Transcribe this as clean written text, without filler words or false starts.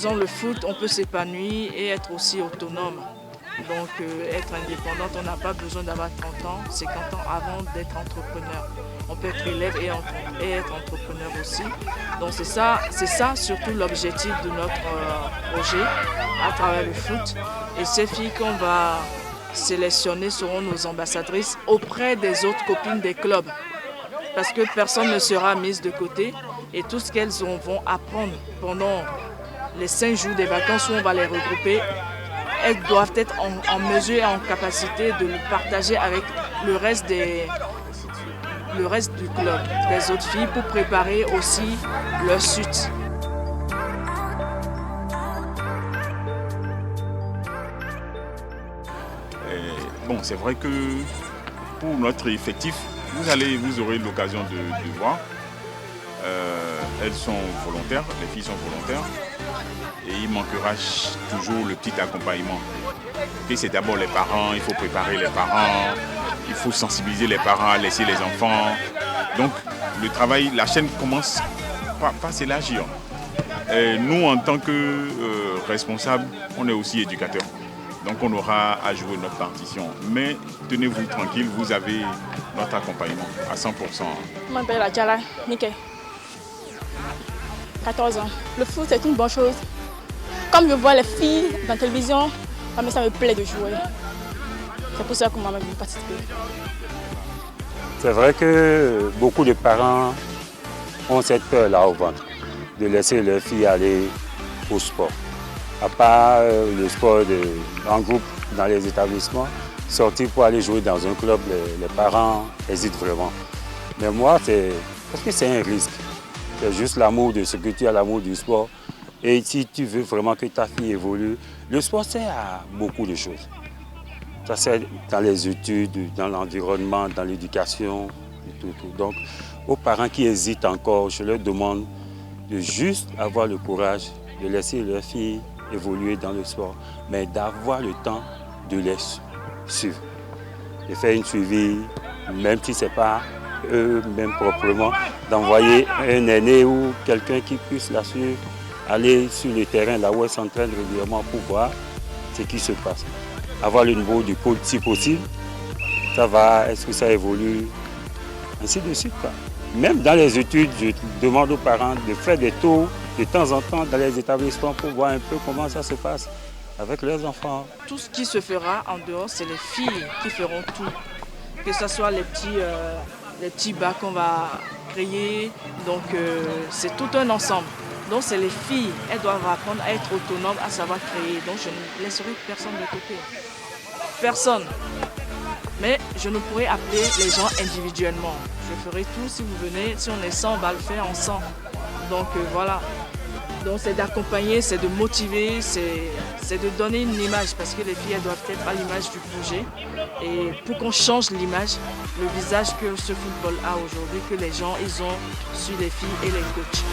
faisant le foot, on peut s'épanouir et être aussi autonome. Donc être indépendante, on n'a pas besoin d'avoir 30 ans, 50 ans avant d'être entrepreneur. On peut être élève et être entrepreneur aussi. Donc c'est ça surtout l'objectif de notre projet à travers le foot. Et ces filles qu'on va sélectionner seront nos ambassadrices auprès des autres copines des clubs. Parce que personne ne sera mise de côté et tout ce qu'elles vont apprendre pendant les 5 jours des vacances où on va les regrouper, elles doivent être en mesure et en capacité de le partager avec le reste du club, des autres filles, pour préparer aussi leur suite. Bon, c'est vrai que pour notre effectif, vous aurez l'occasion de voir. Elles sont volontaires, les filles sont volontaires. Et il manquera toujours le petit accompagnement. Et c'est d'abord les parents, il faut préparer les parents, il faut sensibiliser les parents à laisser les enfants. Donc le travail, la chaîne commence par s'élargir. Nous, en tant que responsables, on est aussi éducateurs. Donc on aura à jouer notre partition. Mais tenez-vous tranquille, vous avez notre accompagnement à 100%. Je m'appelle Adjala Niké. 14 ans. Le foot, c'est une bonne chose. Comme je vois les filles dans la télévision, ça me plaît de jouer. C'est pour ça que moi je veux participer. C'est vrai que beaucoup de parents ont cette peur-là au ventre, de laisser leurs filles aller au sport. À part le sport en groupe dans les établissements, sortir pour aller jouer dans un club, les parents hésitent vraiment. Mais moi, parce que c'est un risque. C'est juste l'amour de ce que tu as, l'amour du sport. Et si tu veux vraiment que ta fille évolue, le sport sert à beaucoup de choses. Ça sert dans les études, dans l'environnement, dans l'éducation, et tout. Donc, aux parents qui hésitent encore, je leur demande de juste avoir le courage de laisser leur fille évoluer dans le sport, mais d'avoir le temps de les suivre. De faire une suivi, même si ce n'est pas eux-mêmes proprement, d'envoyer un aîné ou quelqu'un qui puisse la suivre, aller sur le terrain là où elle s'entraîne régulièrement pour voir ce qui se passe. Avoir le niveau du coach si possible, ça va, est-ce que ça évolue, ainsi de suite, quoi. Même dans les études, je demande aux parents de faire des tours de temps en temps dans les établissements pour voir un peu comment ça se passe avec leurs enfants. Tout ce qui se fera en dehors, c'est les filles qui feront tout. Que ce soit les petits bacs qu'on va créer, donc c'est tout un ensemble. Donc c'est les filles, elles doivent apprendre à être autonomes, à savoir créer. Donc je ne laisserai personne de côté. Personne. Mais je ne pourrai appeler les gens individuellement. Je ferai tout si vous venez, si on est 100, on va le faire ensemble. Donc voilà. Donc c'est d'accompagner, c'est de motiver, c'est de donner une image parce que les filles elles doivent être à l'image du projet. Et pour qu'on change l'image, le visage que ce football a aujourd'hui, que les gens ils ont sur les filles et les coachs.